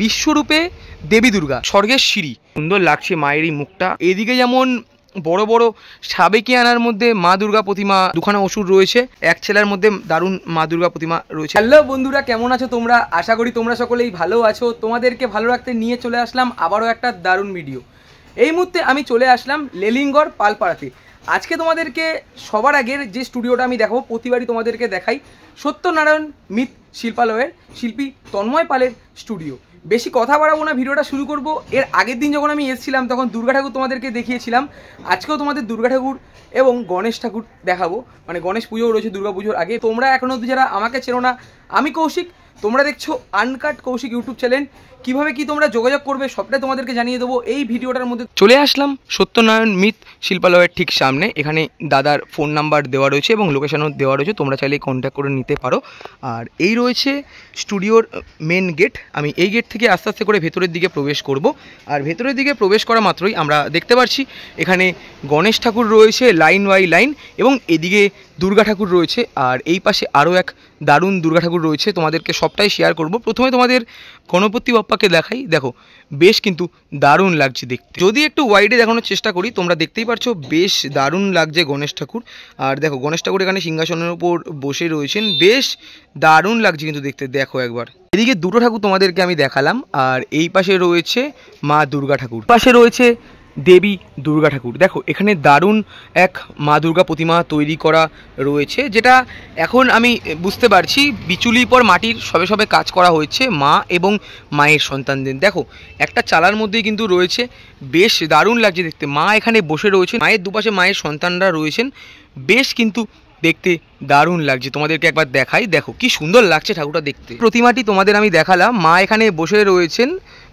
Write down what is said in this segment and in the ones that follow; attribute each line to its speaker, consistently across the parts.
Speaker 1: বিশ্বরূপে দেবী দুর্গা, স্বর্গের সিঁড়ি। সুন্দর লাগছে মায়ের এই মুখটা। এদিকে যেমন বড় বড় সাবেকিয়ানার মধ্যে মা দুর্গা প্রতিমা, দুখানা অসুর রয়েছে, এক ছেলের মধ্যে দারুণ মা দুর্গা প্রতিমা রয়েছে। হ্যালো বন্ধুরা, কেমন আছো তোমরা? আশা করি তোমরা সকলেই ভালো আছো। তোমাদেরকে ভালো রাখতে নিয়ে চলে আসলাম আবারও একটা দারুণ ভিডিও। এই মুহূর্তে আমি চলে আসলাম লেলিনগড় পালপাড়াতে। আজকে তোমাদেরকে সবার আগের যে স্টুডিওটা আমি দেখাবো, প্রতিবারই তোমাদেরকে দেখাই, সত্যনারায়ণ মিথ শিল্পালয়ের শিল্পী তন্ময় পালের স্টুডিও। বেশি কথা বাড়াবো না, ভিডিওটা শুরু করব। এর আগের দিন যখন আমি এসেছিলাম তখন দুর্গা ঠাকুর তোমাদেরকে দেখিয়েছিলাম। আজকেও তোমাদের দুর্গা ঠাকুর এবং গণেশ ঠাকুর দেখাবো, মানে গণেশ পুজোও রয়েছে দুর্গা পুজোর আগে। তোমরা এখনও যারা আমাকে চেনো না, আমি কৌশিক, তোমরা দেখছো আনকাট কৌশিক ইউটিউব চ্যানেল। কিভাবে কি তোমরা যোগাযোগ করবে সবটাই তোমাদেরকে জানিয়ে দেবো এই ভিডিওটার মধ্যে। চলে আসলাম সত্যনারায়ণ মিথ শিল্পালয়ের ঠিক সামনে। এখানে দাদার ফোন নাম্বার দেওয়া রয়েছে এবং লোকেশনও দেওয়া রয়েছে, তোমরা চাইলে কন্ট্যাক্ট করে নিতে পারো। আর এই রয়েছে স্টুডিওর মেন গেট। আমি এই গেট থেকে আস্তে আস্তে করে ভেতরের দিকে প্রবেশ করব। আর ভেতরের দিকে প্রবেশ করা মাত্রই আমরা দেখতে পাচ্ছি এখানে গণেশ ঠাকুর রয়েছে লাইন বাই লাইন, এবং এদিকে দুর্গা ঠাকুর রয়েছে। আর এই পাশে আরও এক দারুণ দুর্গা ঠাকুর রয়েছে, তোমাদেরকে সবটাই শেয়ার করব। প্রথমে তোমাদের গণপতি বাপ্পাকে দেখাই। দেখো বেশ কিন্তু দারুণ লাগছে দেখতে। যদি একটু ওয়াইডে দেখানোর চেষ্টা করি, তোমরা দেখতেই পারছো বেশ দারুণ লাগছে গণেশ ঠাকুর। আর দেখো গণেশ ঠাকুর এখানে সিংহাসনের উপর বসে রয়েছেন, বেশ দারুণ লাগছে কিন্তু দেখতে। দেখো একবার, এদিকে দুটো ঠাকুর তোমাদেরকে আমি দেখালাম, আর এই পাশে রয়েছে মা দুর্গা ঠাকুর, পাশে রয়েছে দেবী দুর্গা ঠাকুর। দেখো এখানে দারুণ এক মা দুর্গা প্রতিমা তৈরি করা রয়েছে, যেটা এখন আমি বুঝতে পারছি বিচুলির পর মাটির সবে সবে কাজ করা হয়েছে মা এবং মায়ের সন্তানদের। দেখো একটা চালার মধ্যেই কিন্তু রয়েছে, বেশ দারুণ লাগছে দেখতে। মা এখানে বসে রয়েছে, মায়ের দুপাশে মায়ের সন্তানরা রয়েছেন, বেশ কিন্তু দেখতে দারুণ লাগছে। তোমাদেরকে একবার দেখাই, দেখো কি সুন্দর লাগছে ঠাকুরটা দেখতে। প্রতিমাটি তোমাদের আমি দেখালাম, মা এখানে বসে রয়েছেন,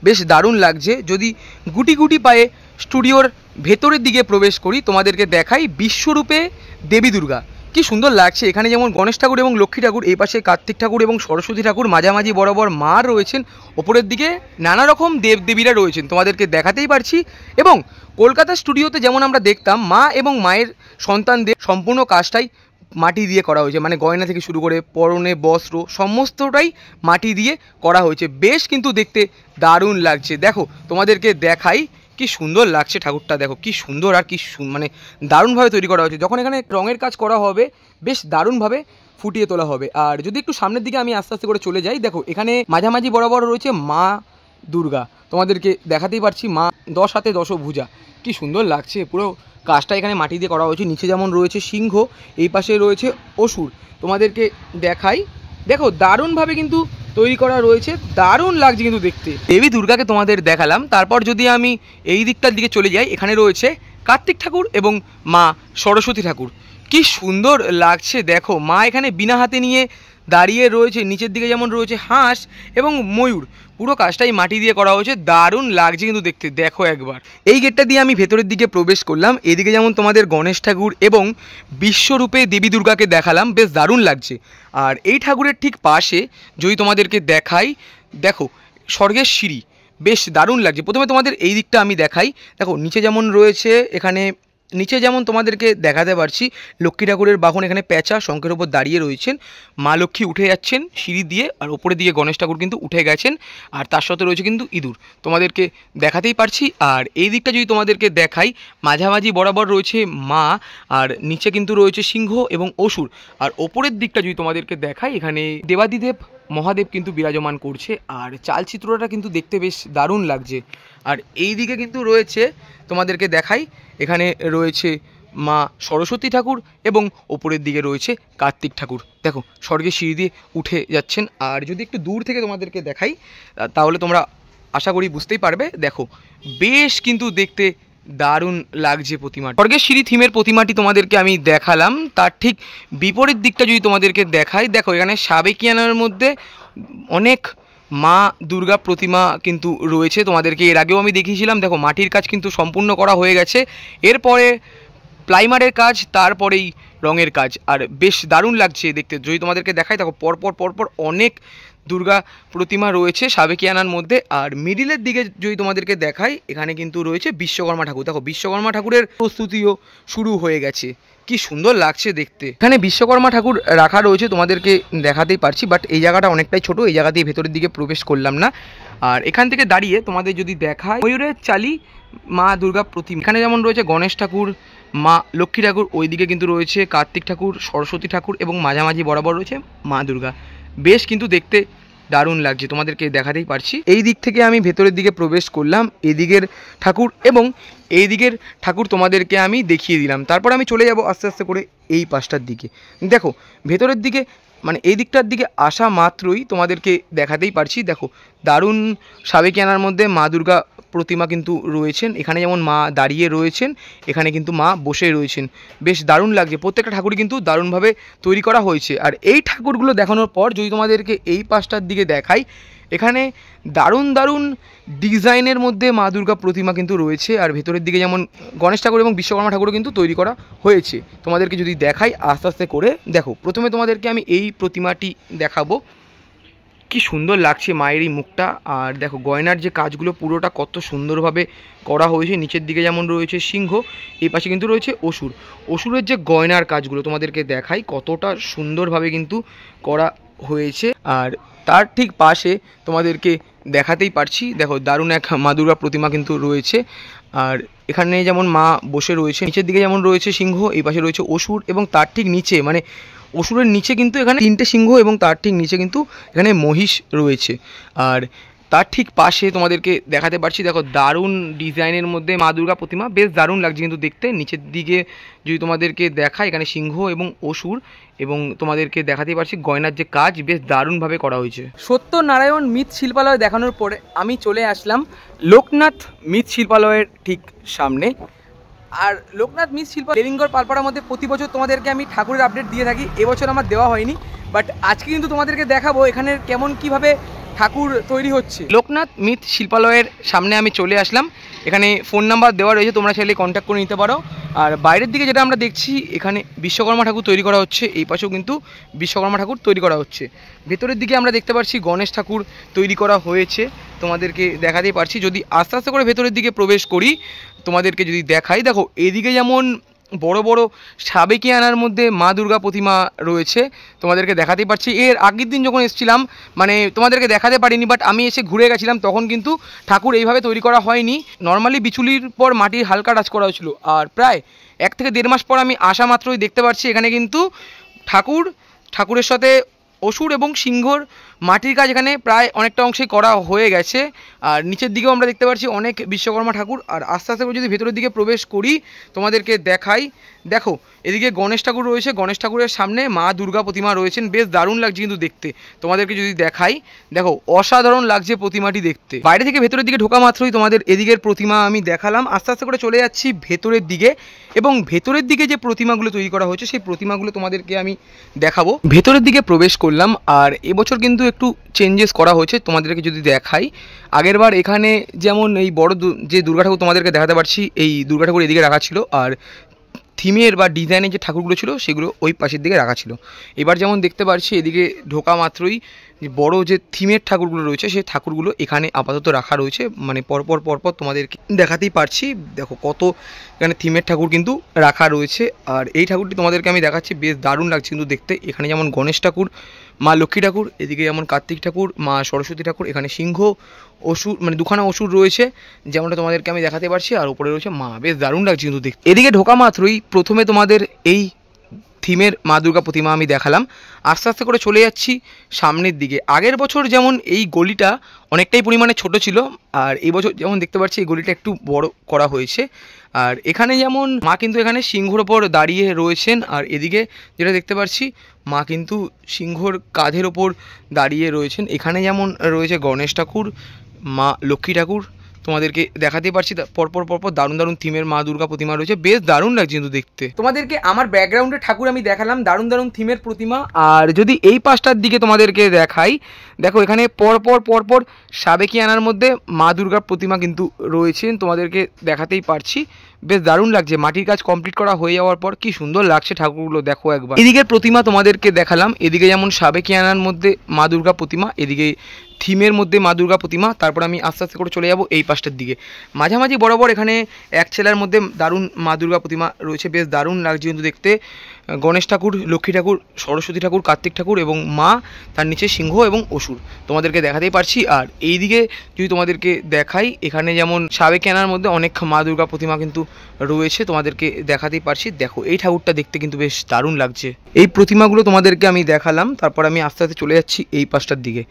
Speaker 1: বেশ দারুণ লাগছে। যদি গুটি গুটি পায়ে স্টুডিওর ভেতরের দিকে প্রবেশ করি, তোমাদেরকে দেখাই বিশ্বরূপে দেবী দুর্গা, কি সুন্দর লাগছে। এখানে যেমন গণেশ ঠাকুর এবং লক্ষ্মী ঠাকুর, এই পাশে কার্তিক ঠাকুর এবং সরস্বতী ঠাকুর, মাঝামাঝি বরাবর মা রয়েছেন, ওপরের দিকে নানা রকম দেবদেবীরা রয়েছেন, তোমাদেরকে দেখাতেই পারছি। এবং কলকাতা স্টুডিওতে যেমন আমরা দেখতাম মা এবং মায়ের সন্তানদের সম্পূর্ণ কাজটাই মাটি দিয়ে করা হয়েছে, মানে গয়না থেকে শুরু করে পরনে বস্ত্র সমস্তটাই মাটি দিয়ে করা হয়েছে। বেশ কিন্তু দেখতে দারুণ লাগছে। দেখো তোমাদেরকে দেখাই, কি সুন্দর লাগছে ঠাকুরটা। দেখো কি সুন্দর, আর কি মানে দারুণভাবে তৈরি করা হয়েছে। যখন এখানে রঙের কাজ করা হবে বেশ দারুণভাবে ফুটিয়ে তোলা হবে। আর যদি একটু সামনের দিকে আমি আস্তে আস্তে করে চলে যাই, দেখো এখানে মাঝামাঝি বরাবর রয়েছে মা দুর্গা, তোমাদেরকে দেখাতেই পারছি মা 10 হাতে 10 ভুজা, কি সুন্দর লাগছে। পুরো কাজটা এখানে মাটি দিয়ে করা হয়েছে। নিচে যেমন রয়েছে সিংহ, এই পাশে রয়েছে অসুর, তোমাদেরকে দেখাই। দেখো দারুণভাবে কিন্তু তৈরি করা রয়েছে, দারুণ লাগছে কিন্তু দেখতে। দেবী দুর্গাকে তোমাদের দেখালাম, তারপর যদি আমি এই দিকটার দিকে চলে যাই, এখানে রয়েছে কার্তিক ঠাকুর এবং মা সরস্বতী ঠাকুর, কি সুন্দর লাগছে। দেখো মা এখানে বিনা হাতে নিয়ে দাঁড়িয়ে রয়েছে, নিচের দিকে যেমন রয়েছে হাঁস এবং ময়ূর, পুরো কাজটাই মাটি দিয়ে করা হয়েছে, দারুণ লাগছে কিন্তু দেখতে। দেখো একবার, এই গেটটা দিয়ে আমি ভেতরের দিকে প্রবেশ করলাম। এদিকে যেমন তোমাদের গণেশ ঠাকুর এবং বিশ্বরূপে দেবী দুর্গাকে দেখালাম, বেশ দারুণ লাগছে। আর এই ঠাকুরের ঠিক পাশে যদি তোমাদেরকে দেখাই, দেখো স্বর্গের সিঁড়ি, বেশ দারুণ লাগছে। প্রথমে তোমাদের এই দিকটা আমি দেখাই। দেখো নিচে যেমন রয়েছে, এখানে নিচে যেমন তোমাদেরকে দেখাতে পারছি লক্ষ্মী ঠাকুরের বাহন এখানে পেঁচা শঙ্খের উপর দাঁড়িয়ে রয়েছেন, মা লক্ষ্মী উঠে যাচ্ছেন সিঁড়ি দিয়ে, আর ওপরের দিকে গণেশ ঠাকুর কিন্তু উঠে গেছেন, আর তার সাথে রয়েছে কিন্তু ইঁদুর, তোমাদেরকে দেখাতেই পারছি। আর এই দিকটা যদি তোমাদেরকে দেখাই, মাঝামাঝি বরাবর রয়েছে মা, আর নিচে কিন্তু রয়েছে সিংহ এবং অসুর। আর ওপরের দিকটা যদি তোমাদেরকে দেখাই, এখানে দেবাদিদেব মহাদেব কিন্তু বিরাজমান করছে, আর চালচিত্রটা কিন্তু দেখতে বেশ দারুণ লাগছে। আর এই দিকে কিন্তু রয়েছে, তোমাদেরকে দেখাই, এখানে রয়েছে মা সরস্বতী ঠাকুর এবং ওপরের দিকে রয়েছে কার্তিক ঠাকুর। দেখো স্বর্গের সিঁড়ি দিয়ে উঠে যাচ্ছেন। আর যদি একটু দূর থেকে তোমাদেরকে দেখাই, তাহলে তোমরা আশা করি বুঝতেই পারবে। দেখো বেশ কিন্তু দেখতে দারুণ লাগছে প্রতিমা। স্বর্গের সিঁড়ি থিমের প্রতিমাটি তোমাদেরকে আমি দেখালাম, তার ঠিক বিপরীত দিকটা যদি তোমাদেরকে দেখাই, দেখো এখানে সাবেকিয়ানার মধ্যে অনেক মা দুর্গা প্রতিমা কিন্তু রয়েছে, তোমাদেরকে এর আগেও আমি দেখিয়েছিলাম। দেখো মাটির কাজ কিন্তু সম্পূর্ণ করা হয়ে গেছে, এরপরে প্লাইমারের কাজ, তারপরেই রঙের কাজ, আর বেশ দারুণ লাগছে দেখতে। যদি তোমাদেরকে দেখাই, দেখো পরপর পরপর অনেক দুর্গা প্রতিমা রয়েছে সাবেকিয়ানার মধ্যে। আর মিডিলের দিকে যদি তোমাদেরকে দেখাই, এখানে কিন্তু রয়েছে বিশ্বকর্মা ঠাকুর। দেখো বিশ্বকর্মা ঠাকুরের প্রস্তুতিও শুরু হয়ে গেছে, কি সুন্দর লাগছে দেখতে। এখানে বিশ্বকর্মা ঠাকুর রাখা রয়েছে, তোমাদেরকে দেখাতেই পারছি, বাট এই জায়গাটা অনেকটাই ছোট, এই জায়গা দিয়ে ভেতরের দিকে প্রবেশ করলাম না। আর এখান থেকে দাঁড়িয়ে তোমাদের যদি দেখায় ময়ূরের চালি মা দুর্গা প্রতিমা, এখানে যেমন রয়েছে গণেশ ঠাকুর, মা লক্ষ্মী ঠাকুর, ওইদিকে কিন্তু রয়েছে কার্তিক ঠাকুর, সরস্বতী ঠাকুর এবং মাঝামাঝি বরাবর রয়েছে মা দুর্গা। বেশ কিন্তু দেখতে দারুণ লাগছে, তোমাদেরকে দেখাতেই পারছি। এই দিক থেকে আমি ভেতরের দিকে প্রবেশ করলাম, এদিকের ঠাকুর এবং এই দিকের ঠাকুর তোমাদেরকে আমি দেখিয়ে দিলাম। তারপর আমি চলে যাব আস্তে আস্তে করে এই পাশটার দিকে। দেখো ভেতরের দিকে মানে এই দিকটার দিকে আসা মাত্রই তোমাদেরকে দেখাতেই পারছি, দেখো দারুণ সাবেকিয়ানার মধ্যে মা দুর্গা প্রতিমা কিন্তু রয়েছেন। এখানে যেমন মা দাঁড়িয়ে রয়েছেন, এখানে কিন্তু মা বসে রয়েছেন। বেশ দারুণ লাগছে, প্রত্যেকটা ঠাকুরই কিন্তু দারুণভাবে তৈরি করা হয়েছে। আর এই ঠাকুরগুলো দেখানোর পর যদি তোমাদেরকে এই পাশটার দিকে দেখাই, এখানে দারুণ দারুণ ডিজাইনের মধ্যে মা দুর্গা প্রতিমা কিন্তু রয়েছে। আর ভেতরের দিকে যেমন গণেশ ঠাকুর এবং বিশ্বকর্মা ঠাকুরও কিন্তু তৈরি করা হয়েছে। তোমাদেরকে যদি দেখাই আস্তে আস্তে করে, দেখো প্রথমে তোমাদেরকে আমি এই প্রতিমাটি দেখাবো, কি সুন্দর লাগছে মায়ের এই মুখটা। আর দেখো গয়নার যে কাজগুলো পুরোটা কত সুন্দরভাবে করা হয়েছে। নিচের দিকে যেমন রয়েছে সিংহ, এই পাশে কিন্তু রয়েছে অসুর। অসুরের যে গয়নার কাজগুলো তোমাদেরকে দেখাই, কতটা সুন্দরভাবে কিন্তু করা হয়েছে। আর তার ঠিক পাশে তোমাদেরকে দেখাতেই পারছি, দেখো দারুণ এক মা দুর্গা প্রতিমা কিন্তু রয়েছে। আর এখানে যেমন মা বসে রয়েছে, নিচের দিকে যেমন রয়েছে সিংহ, এই পাশে রয়েছে অসুর এবং তার ঠিক নিচে মানে অসুরের নিচে কিন্তু এখানে 3টে সিংহ এবং তার ঠিক নিচে কিন্তু এখানে মহিষ রয়েছে। আর তার ঠিক পাশে তোমাদেরকে দেখাতে পারছি, দেখো দারুণ ডিজাইনের মধ্যে মা দুর্গা প্রতিমা, বেশ দারুণ লাগছে কিন্তু দেখতে। নিচের দিকে যদি তোমাদেরকে দেখায়, এখানে সিংহ এবং অসুর এবং তোমাদেরকে দেখাতে পারছি গয়নার যে কাজ বেশ দারুণভাবে করা হয়েছে। সত্যনারায়ণ মৃৎশিল্পালয় দেখানোর পরে আমি চলে আসলাম লোকনাথ মৃৎশিল্পালয়ের ঠিক সামনে। আর লোকনাথ মৃৎশিল্প লেলিনগড় পালপাড়ার মধ্যে প্রতি বছর তোমাদেরকে আমি ঠাকুরের আপডেট দিয়ে থাকি, এবছর আমার দেওয়া হয়নি, বাট আজকে কিন্তু তোমাদেরকে দেখাবো এখানে কেমন কিভাবে ঠাকুর তৈরি হচ্ছে। লোকনাথ মৃৎশিল্পালয়ের সামনে আমি চলে আসলাম, এখানে ফোন নাম্বার দেওয়া রয়েছে, তোমরা চাইলে কন্ট্যাক্ট করে নিতে পারো। আর বাইরের দিকে যেটা আমরা দেখছি, এখানে বিশ্বকর্মা ঠাকুর তৈরি করা হচ্ছে, এই পাশেও কিন্তু বিশ্বকর্মা ঠাকুর তৈরি করা হচ্ছে। ভেতরের দিকে আমরা দেখতে পাচ্ছি গণেশ ঠাকুর তৈরি করা হয়েছে, তোমাদেরকে দেখাতেই পারছি। যদি আস্তে আস্তে করে ভেতরের দিকে প্রবেশ করি, তোমাদেরকে যদি দেখাই, দেখো এদিকে যেমন বড় বড় সাবেকিয়ানার মধ্যে মা দুর্গা প্রতিমা রয়েছে, তোমাদেরকে দেখাতেই পারছি। এর আগের দিন যখন এসেছিলাম মানে তোমাদেরকে দেখাতে পারিনি, বাট আমি এসে ঘুরে গেছিলাম, তখন কিন্তু ঠাকুর এইভাবে তৈরি করা হয়নি, নর্মালি বিচুলির পর মাটির হালকা টাচ করা হয়েছিল। আর প্রায় 1 থেকে 1.5 মাস পর আমি আসা মাত্রই দেখতে পাচ্ছি এখানে কিন্তু ঠাকুরের সাথে অসুর এবং সিংহর মাটির কাজ এখানে প্রায় অনেকটা অংশেই করা হয়ে গেছে। আর নিচের দিকেও আমরা দেখতে পাচ্ছি অনেক বিশ্বকর্মা ঠাকুর। আর আস্তে আস্তে করে যদি ভেতরের দিকে প্রবেশ করি, তোমাদেরকে দেখাই, দেখো এদিকে গণেশ ঠাকুর রয়েছে, গণেশ ঠাকুরের সামনে মা দুর্গা প্রতিমা রয়েছেন, বেশ দারুণ লাগছে কিন্তু দেখতে। তোমাদেরকে যদি দেখাই, দেখো অসাধারণ লাগছে প্রতিমাটি দেখতে। বাইরে থেকে ভেতরের দিকে ঢোকা মাত্রই তোমাদের এদিকের প্রতিমা আমি দেখালাম। আস্তে আস্তে করে চলে যাচ্ছি ভেতরের দিকে, এবং ভেতরের দিকে যে প্রতিমাগুলো তৈরি করা হয়েছে সেই প্রতিমাগুলো তোমাদেরকে আমি দেখাবো। ভেতরের দিকে প্রবেশ করলাম, আর এবছর কিন্তু একটু চেঞ্জেস করা হয়েছে, তোমাদেরকে যদি দেখাই। আগেরবার এখানে যেমন এই বড় যে দুর্গা ঠাকুর তোমাদেরকে দেখাতে পারছি, এই দুর্গা ঠাকুর এদিকে রাখা ছিল, আর থিমের বা ডিজাইনের যে ঠাকুরগুলো ছিল সেগুলো ওই পাশের দিকে রাখা ছিল। এবার যেমন দেখতে পাচ্ছি এদিকে ঢোকা মাত্রই যে বড় যে থিমের ঠাকুরগুলো রয়েছে সেই ঠাকুরগুলো এখানে আপাতত রাখা রয়েছে, মানে পরপর তোমাদেরকে দেখাতেই পারছি। দেখো কত এখানে থিমের ঠাকুর কিন্তু রাখা রয়েছে। আর এই ঠাকুরটি তোমাদেরকে আমি দেখাচ্ছি, বেশ দারুণ লাগছে কিন্তু দেখতে। এখানে যেমন গণেশ ঠাকুর, মা লক্ষ্মী ঠাকুর, এদিকে যেমন কার্তিক ঠাকুর, মা সরস্বতী ঠাকুর, এখানে সিংহ, অসুর মানে দুখানা অসুর রয়েছে যেমনটা তোমাদেরকে আমি দেখাতে পারছি, আর উপরে রয়েছে মা, বেশ দারুণ লাগছে কিন্তু দেখতে। এদিকে ঢোকা মাত্রই প্রথমে তোমাদের এই থিমের মা দুর্গা প্রতিমা আমি দেখালাম। আস্তে আস্তে করে চলে যাচ্ছি সামনের দিকে। আগের বছর যেমন এই গলিটা অনেকটাই পরিমাণে ছোট ছিল, আর এই বছর যেমন দেখতে পাচ্ছি এই গলিটা একটু বড় করা হয়েছে। আর এখানে যেমন মা কিন্তু এখানে সিংহর ওপর দাঁড়িয়ে রয়েছেন, আর এদিকে যেটা দেখতে পাচ্ছি মা কিন্তু সিংহর কাঁধের ওপর দাঁড়িয়ে রয়েছেন। এখানে যেমন রয়েছে গণেশ ঠাকুর, মা লক্ষ্মী ঠাকুর, তোমাদেরকে দেখাতে পারছি। পরপর দারুণ থিমের মা দুর্গা প্রতিমা রয়েছে, বেশ দারুণ লাগছে কিন্তু দেখতে। তোমাদেরকে আমার ব্যাকগ্রাউন্ডে ঠাকুর আমি দেখালাম, দারুণ থিমের প্রতিমা। আর যদি এই পাশটার দিকে তোমাদেরকে দেখাই, দেখো এখানে পরপর সাবেকিয়ানার মধ্যে মা দুর্গার প্রতিমা কিন্তু রয়েছেন, তোমাদেরকে দেখাতেই পারছি। বেশ দারুণ লাগছে, মাটির কাজ কমপ্লিট করা হয়ে যাওয়ার পর কি সুন্দর লাগছে ঠাকুরগুলো, দেখো একবার। এদিকের প্রতিমা তোমাদেরকে দেখালাম, এদিকে যেমন সাবেকিয়ানার মধ্যে মা দুর্গা প্রতিমা, এদিকে থিমের মধ্যে মা দুর্গা প্রতিমা। তারপর আমি আস্তে আস্তে করে চলে যাব এই পাশটার দিকে। মাঝামাঝি বরাবর এখানে এক ছেলার মধ্যে দারুণ মা দুর্গা প্রতিমা রয়েছে, বেশ দারুণ লাগছে কিন্তু দেখতে। গণেশ ঠাকুর, লক্ষ্মী ঠাকুর, সরস্বতী ঠাকুর, কার্তিক ঠাকুর এবং মা, তার নিচে সিংহ এবং অসুর তোমাদেরকে দেখাতেই পারছি। আর এই দিকে যদি তোমাদেরকে দেখাই, এখানে যেমন সাবেকিয়ানার মধ্যে অনেক মা দুর্গা প্রতিমা কিন্তু রয়েছে, তোমাদেরকে দেখাতেই পারছি। দেখো এই ঠাকুরটা দেখতে কিন্তু বেশ দারুণ লাগছে। এই প্রতিমাগুলো তোমাদেরকে আমি দেখালাম, তারপর আমি আস্তে আস্তে চলে যাচ্ছি এই পাশটার দিকে।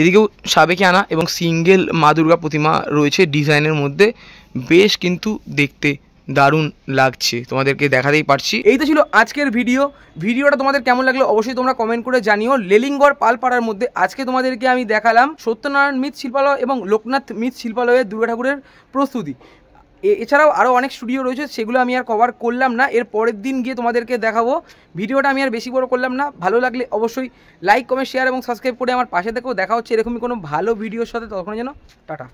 Speaker 1: এদিকেও সাবেকিয়ানা এবং সিঙ্গেল মা দুর্গা প্রতিমা রয়েছে ডিজাইনের মধ্যে, বেশ কিন্তু দেখতে দারুণ লাগছে, তোমাদেরকে দেখাতেই পারছি। এই তো ছিল আজকের ভিডিওটা তোমাদের কেমন লাগলো অবশ্যই তোমরা কমেন্ট করে জানিও। লেলিংগড় পালপাড়ার মধ্যে আজকে তোমাদেরকে আমি দেখালাম সত্যনারায়ণ মিৎ শিল্পালয় এবং লোকনাথ মিৎ শিল্পালয়ের দুর্গা ঠাকুরের প্রস্তুতি। এছাড়াও আরও অনেক স্টুডিও রয়েছে, সেগুলো আমি আর কভার করলাম না, এর পরের দিন গিয়ে তোমাদেরকে দেখাবো। ভিডিওটা আমি আর বেশি বড় করলাম না। ভালো লাগলে অবশ্যই লাইক, কমেন্ট, শেয়ার এবং সাবস্ক্রাইব করে আমার পাশে থেকেও। দেখা হচ্ছে এরকমই কোনো ভালো ভিডিওর সাথে, ততক্ষণ যেন টাটা।